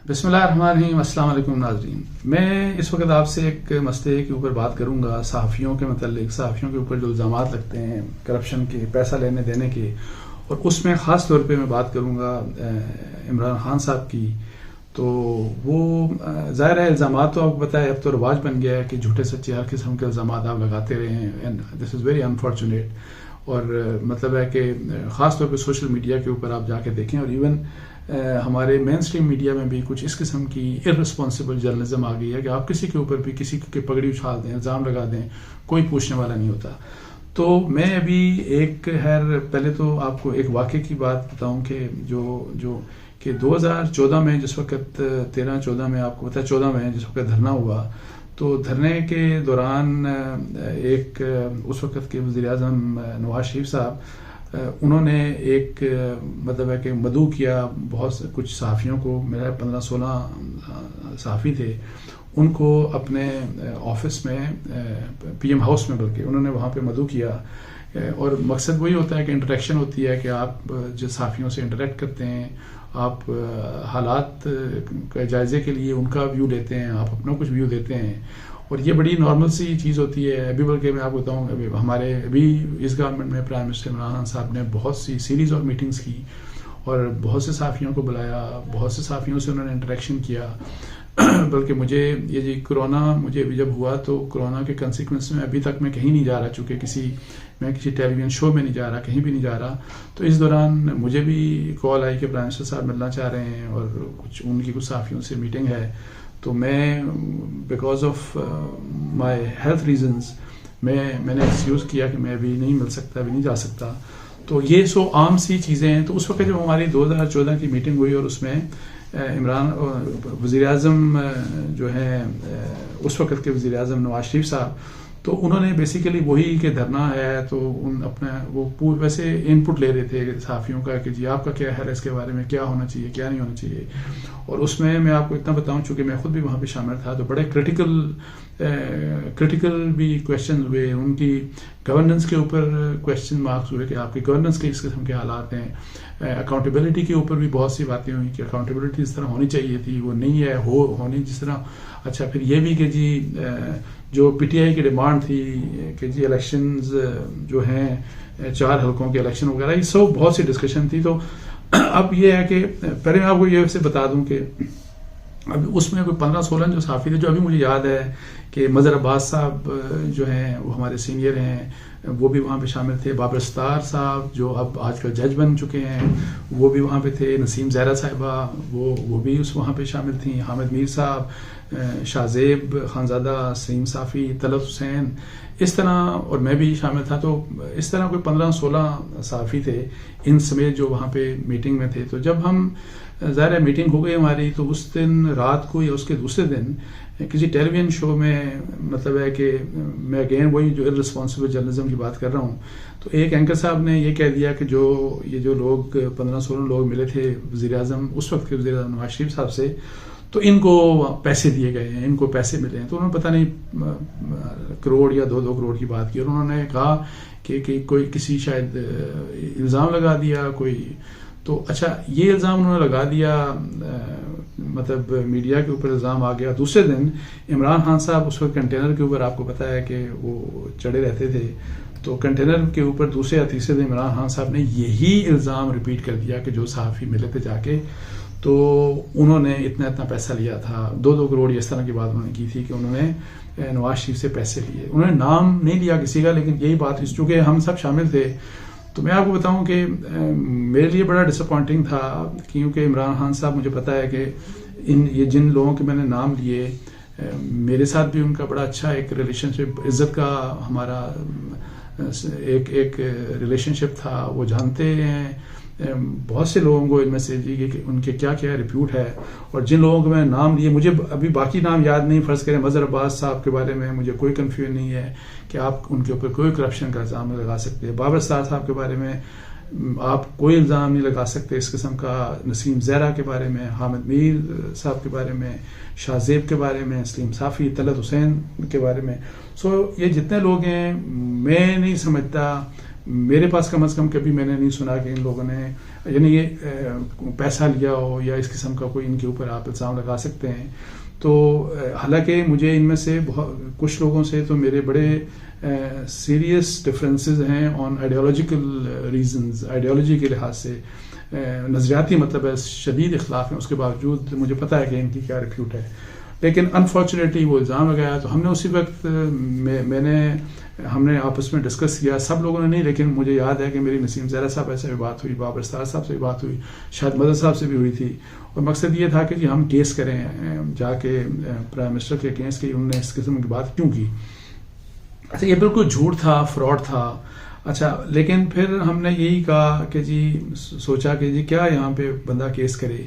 بسم اللہ الرحمن الرحیم. السلام علیکم ناظرین. میں اس وقت آپ سے ایک مسئلے کے اوپر بات کروں گا، صحافیوں کے متعلق. صحافیوں کے اوپر جو الزامات لگتے ہیں کرپشن کے، پیسہ لینے دینے کے، اور اس میں خاص طور پہ میں بات کروں گا عمران خان صاحب کی. تو وہ ظاہر ہے الزامات تو آپ کو پتہ ہے اب تو رواج بن گیا ہے کہ جھوٹے سچے ہر قسم کے الزامات آپ لگاتے رہے ہیں. And this is very unfortunate. اور مطلب ہے کہ خاص طور پہ سوشل میڈیا کے اوپر آپ جا کے دیکھیں، اور ایون ہمارے مین اسٹریم میڈیا میں بھی کچھ اس قسم کی ارسپانسبل جرنلزم آ گئی ہے کہ آپ کسی کے اوپر بھی کسی کی پگڑی اچھال دیں، الزام لگا دیں، کوئی پوچھنے والا نہیں ہوتا. تو میں ابھی پہلے تو آپ کو ایک واقعے کی بات بتاؤں کہ 2014 میں جس وقت 13-14 میں آپ کو پتا 14 میں جس وقت دھرنا ہوا، تو دھرنے کے دوران اس وقت کے وزیر اعظم نواز شریف صاحب انہوں نے ایک مطلب ہے کہ مدعو کیا بہت کچھ صحافیوں کو. میرا 15-16 صحافی تھے، ان کو اپنے آفس میں پی ایم ہاؤس میں بلکہ انہوں نے وہاں پہ مدعو کیا. اور مقصد وہی ہوتا ہے کہ انٹریکشن ہوتی ہے کہ آپ جو صحافیوں سے انٹریکٹ کرتے ہیں، آپ حالات کے جائزے کے لیے ان کا ویو لیتے ہیں، آپ اپنا کچھ ویو دیتے ہیں. اور یہ بڑی نارمل سی چیز ہوتی ہے. ابھی بلکہ میں آپ کو بتاؤں ہمارے ابھی اس گورنمنٹ میں پرائم منسٹر عمران خان صاحب نے بہت سی سیریز اور میٹنگز کی، اور بہت سے صحافیوں کو بلایا، بہت سے صحافیوں سے انہوں نے انٹریکشن کیا. بلکہ مجھے کرونا مجھے جب ہوا تو کرونا کے کنسیکوینس میں ابھی تک میں کہیں نہیں جا رہا، چونکہ میں کسی ٹیلی ویژن شو میں نہیں جا رہا، کہیں بھی نہیں جا رہا. تو اس دوران مجھے بھی کال آئی کہ پرائم منسٹر صاحب ملنا چاہ رہے ہیں اور ان کی کچھ صحافیوں سے میٹنگ ہے. تو میں because of my health reasons میں نے ایکسکیوز کیا کہ میں ابھی نہیں مل سکتا، ابھی نہیں جا سکتا. تو یہ عام سی چیزیں ہیں. تو اس وقت جب ہماری 2014 کی میٹنگ ہوئی، اور اس میں وزیر اعظم جو ہیں اس وقت کے وزیر اعظم نواز شریف صاحب، تو انہوں نے بیسیکلی وہی کہ دھرنا ہے تو اپنا وہ پورے ویسے ان پٹ لے رہے تھے صحافیوں کا کہ جی آپ کا کیا ہے اس کے بارے میں، کیا ہونا چاہیے کیا نہیں ہونا چاہیے. اور اس میں آپ کو اتنا بتاؤں، چونکہ میں خود بھی وہاں پہ شامل تھا، تو بڑے کریٹیکل بھی کویشچن ہوئے. ان کی گورننس کے اوپر کویشچن مارکس ہوئے کہ آپ کی گورننس کے اس قسم کے حالات ہیں. اکاؤنٹیبلٹی کے اوپر بھی بہت سی باتیں ہوئی کہ اکاؤنٹیبلٹی اس طرح ہونی چاہیے تھی، وہ نہیں ہے ہونی جس طرح. اچھا پھر یہ بھی کہ جی جو پی ٹی آئی کی ڈیمانڈ تھی کہ جی الیکشنز جو ہیں 4 حلقوں کے الیکشن وغیرہ، یہ سب بہت سی ڈسکشن تھی. تو اب یہ ہے کہ پہلے میں آپ کو یہ سے بتا دوں کہ اب اس میں کوئی 15-16 جو صحافی تھے، جو ابھی مجھے یاد ہے کہ مظہر عباس صاحب جو ہیں وہ ہمارے سینئر ہیں، وہ بھی وہاں پہ شامل تھے. بابر ستار صاحب جو اب آج کل جج بن چکے ہیں، وہ بھی وہاں پہ تھے. نسیم زہرا صاحبہ وہ بھی وہاں پہ شامل تھیں. حامد میر صاحب، شاہزیب خانزادہ، سلیم صافی، طلعت حسین، اس طرح، اور میں بھی شامل تھا. تو اس طرح کوئی 15-16 صحافی تھے ان سمیت جو وہاں پہ میٹنگ میں تھے. تو جب ہم ظاہر ہے میٹنگ ہو گئی ہماری، تو اس دن رات کو یا اس کے دوسرے دن کسی ٹیلی ویژن شو میں مطلب ہے کہ میں اگین وہی جو ارسپانسبل جرنلزم کی بات کر رہا ہوں، تو ایک اینکر صاحب نے یہ کہہ دیا کہ جو لوگ 15-16 لوگ ملے تھے وزیر اعظم اس وقت کے وزیر اعظم نواز شریف صاحب سے، تو ان کو پیسے دیے گئے ہیں، ان کو پیسے ملے ہیں. تو انہوں نے پتہ نہیں کروڑ یا 2 کروڑ کی بات کی، اور انہوں نے کہا کہ کوئی کسی شاید الزام لگا دیا کوئی. تو اچھا یہ الزام انہوں نے لگا دیا، مطلب میڈیا کے اوپر الزام آ گیا. دوسرے دن عمران خان صاحب اس وقت کنٹینر کے اوپر، آپ کو پتہ ہے کہ وہ چڑھے رہتے تھے، تو کنٹینر کے اوپر دوسرے یا تیسرے دن عمران خان صاحب نے یہی الزام ریپیٹ کر دیا کہ جو صحافی ملے تھے جا کے، تو انہوں نے اتنا پیسہ لیا تھا. 2 کروڑ اس طرح کی بات انہوں نے کی تھی کہ انہوں نے نواز شریف سے پیسے لیے. انہوں نے نام نہیں لیا کسی کا، لیکن یہی بات چونکہ ہم سب شامل تھے. تو میں آپ کو بتاؤں کہ میرے لیے بڑا ڈس اپوائنٹنگ تھا، کیونکہ عمران خان صاحب مجھے پتا ہے کہ یہ جن لوگوں کے میں نے نام لیے، میرے ساتھ بھی ان کا بڑا اچھا ایک ریلیشن شپ، عزت کا ہمارا ایک ریلیشن شپ تھا. وہ جانتے ہیں بہت سے لوگوں کو ان میں سے کہ ان کے کیا ریپیوٹ ہے. اور جن لوگوں کو میں نے نام لیے، مجھے ابھی باقی نام یاد نہیں، فرض کریں مظہر عباس صاحب کے بارے میں مجھے کوئی کنفیوژن نہیں ہے کہ آپ ان کے اوپر کوئی کرپشن کا الزام نہیں لگا سکتے. بابر ستار صاحب کے بارے میں آپ کوئی الزام نہیں لگا سکتے اس قسم کا. نسیم زہرا کے بارے میں، حامد میر صاحب کے بارے میں، شاہزیب کے بارے میں، سلیم صافی، طلعت حسین کے بارے میں. یہ جتنے لوگ ہیں، میں نہیں سمجھتا میرے پاس کم از کم کبھی میں نے نہیں سنا کہ ان لوگوں نے یعنی یہ پیسہ لیا ہو یا اس قسم کا کوئی ان کے اوپر آپ الزام لگا سکتے ہیں. تو حالانکہ مجھے ان میں سے کچھ لوگوں سے تو میرے بڑے سیریس ڈفرینسز ہیں آن آئیڈیالوجیکل ریزنز، آئیڈیالوجی کے لحاظ سے نظریاتی مطلب ہے شدید اختلاف ہیں، اس کے باوجود مجھے پتہ ہے کہ ان کی کیا ریپیوٹ ہے. لیکن انفارچونیٹلی وہ الزام لگایا تو ہم نے اسی وقت ہم نے آپس میں ڈسکس کیا، سب لوگوں نے نہیں، لیکن مجھے یاد ہے کہ میری نسیم زہرا صاحب سے بھی بات ہوئی، بابر استار صاحب سے بھی بات ہوئی، شاید مدر صاحب سے بھی ہوئی تھی. اور مقصد یہ تھا کہ جی ہم کیس کریں جا کے پرائم منسٹر کے اگینسٹ کہ انہوں نے اس قسم کی بات کیوں کی. اچھا یہ بالکل جھوٹ تھا، فراڈ تھا. اچھا لیکن پھر ہم نے یہی کہا کہ جی سوچا کہ جی کیا یہاں پہ بندہ کیس کرے،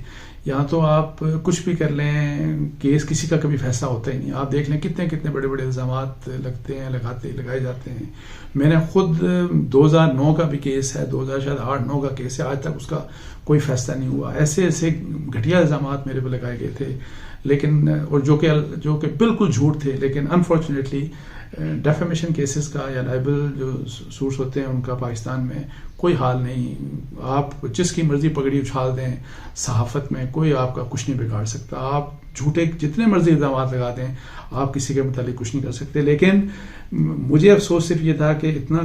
یہاں تو آپ کچھ بھی کر لیں، کیس کسی کا کبھی فیصلہ ہوتا ہی نہیں. آپ دیکھ لیں کتنے بڑے بڑے الزامات لگائے جاتے ہیں. میں نے خود 2009 کا بھی کیس ہے، 2008-9 کا کیس ہے، آج تک اس کا کوئی فیصلہ نہیں ہوا. ایسے گھٹیا الزامات میرے پہ لگائے گئے تھے، لیکن اور جو کہ بالکل جھوٹ تھے. لیکن انفارچونیٹلی ڈیفیمیشن کیسز کا یا لائبل جو سوٹس ہوتے ہیں ان کا پاکستان میں کوئی حال نہیں. آپ جس کی مرضی پگڑی اچھال دیں صحافت میں، کوئی آپ کا کچھ نہیں بگاڑ سکتا. آپ جھوٹے جتنے مرضی الزامات لگا دیں، آپ کسی کے متعلق کچھ نہیں کر سکتے. لیکن مجھے افسوس صرف یہ تھا کہ اتنا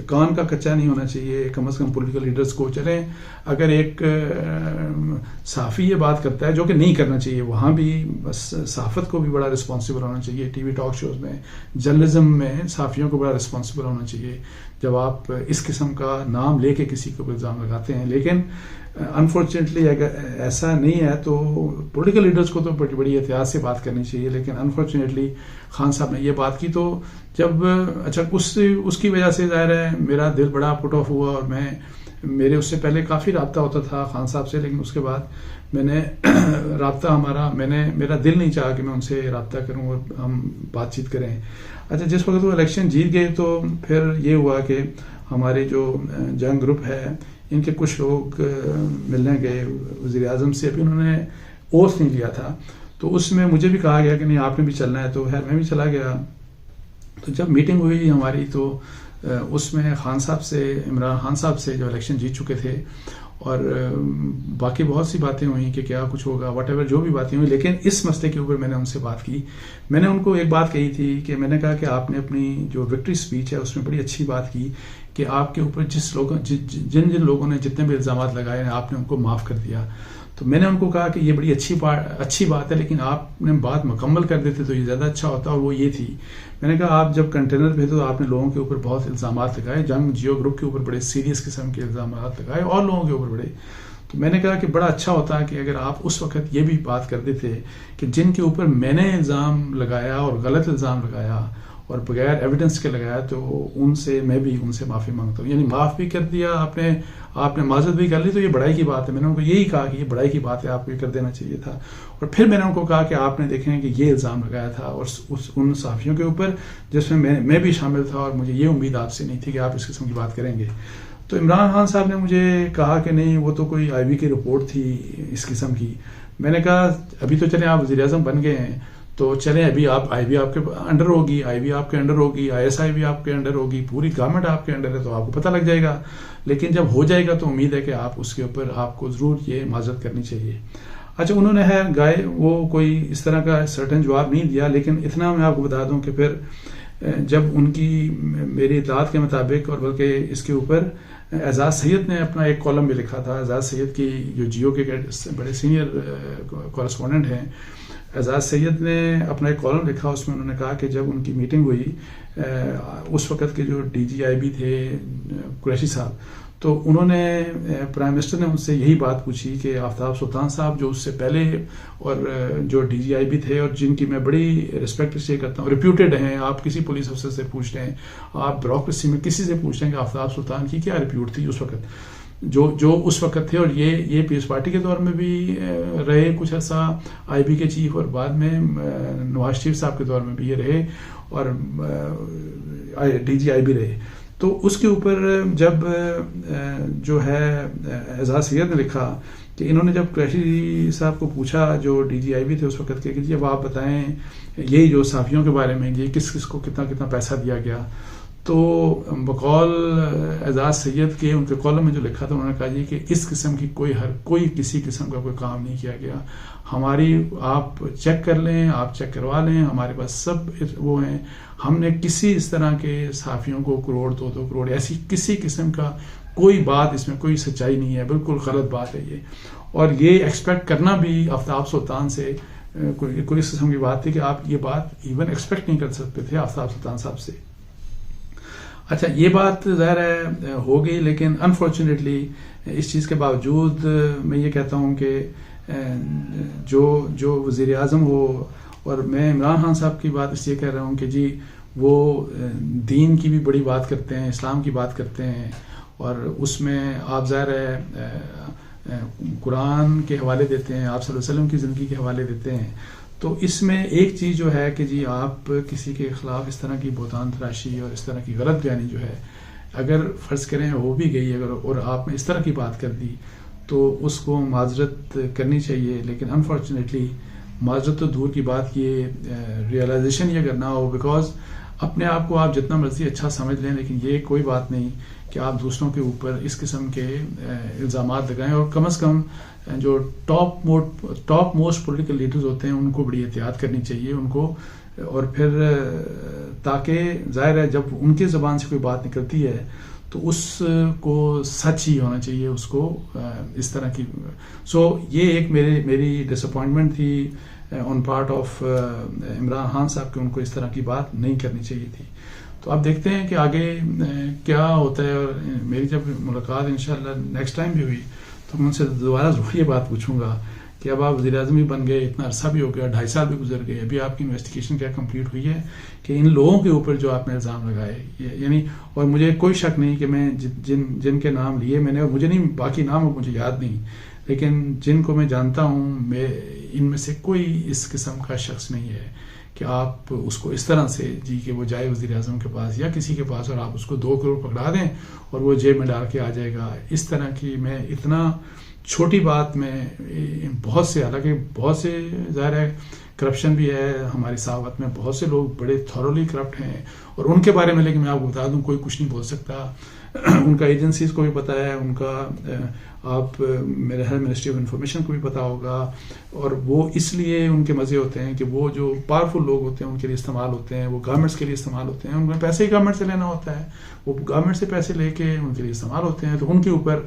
کان کا کچا نہیں ہونا چاہیے کم از کم پولیٹیکل لیڈرز کو. چلیں اگر ایک صحافی یہ بات کرتا ہے جو کہ نہیں کرنا چاہیے، وہاں بھی بس صحافت کو بھی بڑا رسپانسبل ہونا چاہیے. ٹی وی ٹاک شوز میں، جرنلزم میں صحافیوں کو بڑا رسپانسبل ہونا چاہیے جب آپ اس قسم کا نام لے کے کسی کو الزام لگاتے ہیں. لیکن انفارچونیٹلی اگر ایسا نہیں ہے تو پولیٹیکل لیڈرز کو تو بڑی احتیاط سے بات کرنی چاہیے. لیکن انفارچونیٹلی خان صاحب نے یہ بات کی تو جب اچھا اس کی وجہ سے ظاہر ہے میرا دل بڑا پٹ آف ہوا. اور میرے اس سے پہلے کافی رابطہ ہوتا تھا خان صاحب سے، لیکن اس کے بعد میں نے رابطہ میرا دل نہیں چاہا کہ میں ان سے رابطہ کروں اور ہم بات چیت کریں. اچھا جس وقت وہ الیکشن جیت گئے تو پھر یہ ہوا کہ ہمارے جو جنگ گروپ ہے ان کے کچھ لوگ ملنے گئے وزیر اعظم سے. ابھی انہوں نے اوتھ نہیں لیا تھا تو اس میں مجھے بھی کہا گیا کہ نہیں آپ نے بھی چلنا ہے، تو خیر میں بھی چلا گیا. تو جب میٹنگ ہوئی ہماری تو اس میں خان صاحب سے، عمران خان صاحب سے جو الیکشن جیت چکے تھے، اور باقی بہت سی باتیں ہوئیں کہ کیا کچھ ہوگا واٹ ایور جو بھی باتیں ہوئی. لیکن اس مسئلے کے اوپر میں نے ان سے بات کی. میں نے ان کو ایک بات کہی تھی کہ میں نے کہا کہ آپ نے اپنی جو وکٹری اسپیچ ہے اس میں بڑی اچھی بات کی کہ آپ کے اوپر جن لوگوں نے جتنے بھی الزامات لگائے ہیں آپ نے ان کو معاف کر دیا. تو میں نے ان کو کہا کہ یہ بڑی اچھی بات ہے، لیکن آپ نے بات مکمل کر دیتے تو یہ زیادہ اچھا ہوتا. اور وہ یہ تھی، میں نے کہا آپ جب کنٹینر پہ تو آپ نے لوگوں کے اوپر بہت الزامات لگائے، جنگ جیو گروپ کے اوپر بڑے سیریس قسم کے الزامات لگائے اور لوگوں کے اوپر بڑے. تو میں نے کہا کہ بڑا اچھا ہوتا ہے کہ اگر آپ اس وقت یہ بھی بات کر دیتے کہ جن کے اوپر میں نے الزام لگایا اور غلط الزام لگایا اور بغیر ایویڈنس کے لگایا تو میں بھی ان سے معافی مانگتا ہوں. یعنی معاف بھی کر دیا آپ نے معذرت بھی کر لی تو یہ بڑائی کی بات ہے. میں نے ان کو یہی کہا کہ یہ بڑائی کی بات ہے، آپ کو یہ کر دینا چاہیے تھا. اور پھر میں نے ان کو کہا کہ آپ نے دیکھیں کہ یہ الزام لگایا تھا اور ان صحافیوں کے اوپر جس میں بھی شامل تھا، اور مجھے یہ امید آپ سے نہیں تھی کہ آپ اس قسم کی بات کریں گے. تو عمران خان صاحب نے مجھے کہا کہ نہیں وہ تو کوئی آئی بی کی رپورٹ تھی اس قسم کی. میں نے کہا ابھی تو چلیں آپ وزیر اعظم بن گئے ہیں تو چلیں ابھی آئی بی آپ کے انڈر ہوگی، آئی بی آپ کے انڈر ہوگی، آئی ایس آئی بھی آپ کے انڈر ہوگی، پوری گورنمنٹ آپ کے انڈر ہے تو آپ کو پتہ لگ جائے گا. لیکن جب ہو جائے گا تو امید ہے کہ آپ اس کے اوپر آپ کو ضرور یہ معذرت کرنی چاہیے. اچھا انہوں نے وہ کوئی اس طرح کا سرٹن جواب نہیں دیا. لیکن اتنا میں آپ کو بتا دوں کہ پھر جب ان کی میری اطلاعات کے مطابق اور بلکہ اس کے اوپر اعزاز سید نے اپنا ایک کالم بھی لکھا تھا. اعزاز سید کی جو جیو کے بڑے سینئر کورسپونڈنٹ ہیں، اعزاز سید نے اپنا ایک کالم لکھا. اس میں انہوں نے کہا کہ جب ان کی میٹنگ ہوئی اس وقت کے جو ڈی جی آئی بی تھے قریشی صاحب، تو انہوں نے پرائم منسٹر نے ان سے یہی بات پوچھی کہ آفتاب سلطان صاحب جو اس سے پہلے اور جو ڈی جی آئی بی تھے اور جن کی میں بڑی رسپیکٹ سے کرتا ہوں، ریپیوٹیڈ ہیں، آپ کسی پولیس افسر سے پوچھ لیں، آپ بیوروکریسی میں کسی سے پوچھ لیں کہ آفتاب سلطان کی کیا ریپیوٹ تھی اس وقت جو اس وقت تھے. اور یہ پیس پارٹی کے دور میں بھی رہے کچھ عرصہ آئی بی کے چیف، اور بعد میں نواز شریف صاحب کے دور میں بھی یہ رہے اور ڈی جی آئی بی رہے. تو اس کے اوپر جب جو ہے اعزاز سید نے لکھا کہ انہوں نے جب قریشی صاحب کو پوچھا جو ڈی جی آئی بی تھے اس وقت کے کہ جب آپ بتائیں یہی جو صحافیوں کے بارے میں یہ کس کو کتنا پیسہ دیا گیا، تو بقول اعزاز سید کے ان کے کالم میں جو لکھا تھا انہوں نے کہا جی کہ اس قسم کی کوئی کسی قسم کا کوئی کام نہیں کیا گیا. ہماری آپ چیک کر لیں, آپ چیک کروا لیں, ہمارے پاس سب وہ ہیں. ہم نے کسی اس طرح کے صحافیوں کو کروڑ 2 کروڑ ایسی کسی قسم کا کوئی بات اس میں کوئی سچائی نہیں ہے, بالکل غلط بات ہے یہ. اور یہ ایکسپیکٹ کرنا بھی آفتاب سلطان سے کوئی اس قسم کی بات تھی کہ آپ یہ بات ایون ایکسپیکٹ نہیں کر سکتے تھے آفتاب سلطان صاحب سے. اچھا یہ بات ظاہر ہے ہو گئی, لیکن انفارچونیٹلی اس چیز کے باوجود میں یہ کہتا ہوں کہ جو وزیر اعظم ہو, اور میں عمران خان صاحب کی بات اس لیے کہہ رہا ہوں کہ جی وہ دین کی بھی بڑی بات کرتے ہیں, اسلام کی بات کرتے ہیں, اور اس میں آپ ظاہر ہے قرآن کے حوالے دیتے ہیں, آپ صلی اللہ علیہ وسلم کی زندگی کے حوالے دیتے ہیں. تو اس میں ایک چیز جو ہے کہ جی آپ کسی کے خلاف اس طرح کی بہتان تراشی اور اس طرح کی غلط بیانی جو ہے اگر فرض کریں ہو بھی گئی اگر, اور آپ نے اس طرح کی بات کر دی تو اس کو معذرت کرنی چاہیے. لیکن انفارچونیٹلی معذرت تو دور کی بات, یہ ریئلائزیشن یہ اگر نہ ہو, بیکاز اپنے آپ کو آپ جتنا مرضی اچھا سمجھ لیں لیکن یہ کوئی بات نہیں کہ آپ دوسروں کے اوپر اس قسم کے الزامات لگائیں. اور کم از کم جو ٹاپ موسٹ پولیٹیکل لیڈرز ہوتے ہیں ان کو بڑی احتیاط کرنی چاہیے ان کو. اور پھر تاکہ ظاہر ہے جب ان کی زبان سے کوئی بات نکلتی ہے تو اس کو سچ ہی ہونا چاہیے, اس کو اس طرح کی. سو یہ ایک میری ڈس اپوائنٹمنٹ تھی on part of Imran Khan صاحب کہ ان کو اس طرح کی بات نہیں کرنی چاہیے تھی. تو اب دیکھتے ہیں کہ آگے کیا ہوتا ہے. اور میری جب ملاقات انشاءاللہ نیکسٹ ٹائم بھی ہوئی تو میں ان سے دوبارہ ضرور یہ بات پوچھوں گا کہ اب آپ وزیر اعظم بھی بن گئے, اتنا عرصہ بھی ہو گیا, 2.5 سال بھی گزر گئے, ابھی آپ کی انویسٹیگیشن کیا کمپلیٹ ہوئی ہے کہ ان لوگوں کے اوپر جو آپ نے الزام لگائے یعنی. اور مجھے کوئی شک نہیں کہ میں جن کے نام لیے میں نے, اور مجھے نہیں باقی نام مجھے یاد نہیں, لیکن جن کو میں جانتا ہوں میں ان میں سے کوئی اس قسم کا شخص نہیں ہے کہ آپ اس کو اس طرح سے جی کہ وہ جائے وزیر اعظم کے پاس یا کسی کے پاس اور آپ اس کو 2 کروڑ پکڑا دیں اور وہ جیب میں ڈال کے آ جائے گا. اس طرح کی میں اتنا چھوٹی بات میں بہت سے, حالانکہ بہت سے ظاہر ہے کرپشن بھی ہے ہماری صحافت میں, بہت سے لوگ بڑے تھورولی کرپٹ ہیں اور ان کے بارے میں, لیکن میں آپ کو بتا دوں کوئی کچھ نہیں بول سکتا. ان کا ایجنسیز کو بھی پتہ ہے, ان کا آپ میرے خیال منسٹری آف انفارمیشن کو بھی پتہ ہوگا. اور وہ اس لیے ان کے مزے ہوتے ہیں کہ وہ جو پاورفل لوگ ہوتے ہیں ان کے لیے استعمال ہوتے ہیں, وہ گورنمنٹس کے لیے استعمال ہوتے ہیں, ان کو پیسے ہی گورنمنٹ سے لینا ہوتا ہے, وہ گورنمنٹ سے پیسے لے کے ان کے لیے استعمال ہوتے ہیں. تو ان کے اوپر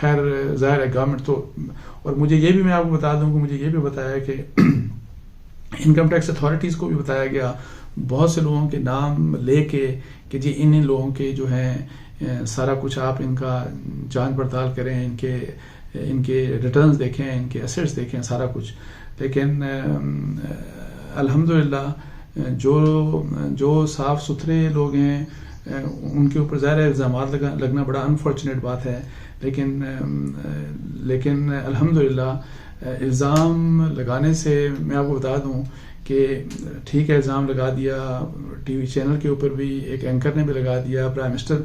خیر ظاہر ہے گورنمنٹ تو. اور مجھے یہ بھی میں آپ کو بتا دوں کہ مجھے یہ بھی بتایا کہ انکم ٹیکس اتھارٹیز کو بھی بتایا گیا بہت سے لوگوں کے نام لے کے کہ جی ان لوگوں کے جو ہیں سارا کچھ آپ ان کا جانچ پڑتال کریں, ان کے ریٹرنز دیکھیں, ان کے ایسیٹس دیکھیں, سارا کچھ. لیکن الحمدللہ جو صاف ستھرے لوگ ہیں ان کے اوپر ظاہر الزامات لگنا بڑا انفارچونیٹ بات ہے. لیکن الحمدللہ الزام لگانے سے میں آپ کو بتا دوں کہ ٹھیک ہے الزام لگا دیا, ٹی وی چینل کے اوپر بھی ایک اینکر نے بھی لگا دیا, پرائم منسٹر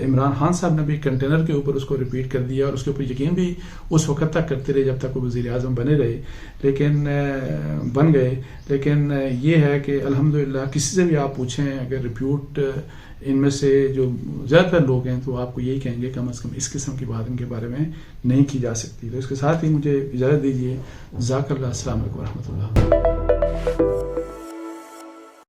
عمران خان صاحب نے بھی کنٹینر کے اوپر اس کو ریپیٹ کر دیا اور اس کے اوپر یقین بھی اس وقت تک کرتے رہے جب تک وہ وزیر اعظم بنے رہے, لیکن بن گئے. لیکن یہ ہے کہ الحمدللہ کسی سے بھی آپ پوچھیں اگر ریپیوٹ ان میں سے جو زیادہ تر لوگ ہیں تو آپ کو یہی کہیں گے کم از کم اس قسم کی بات ان کے بارے میں نہیں کی جا سکتی. تو اس کے ساتھ ہی مجھے اجازت دیجیے. جزاک اللہ. السلام علیکم ورحمۃ اللہ.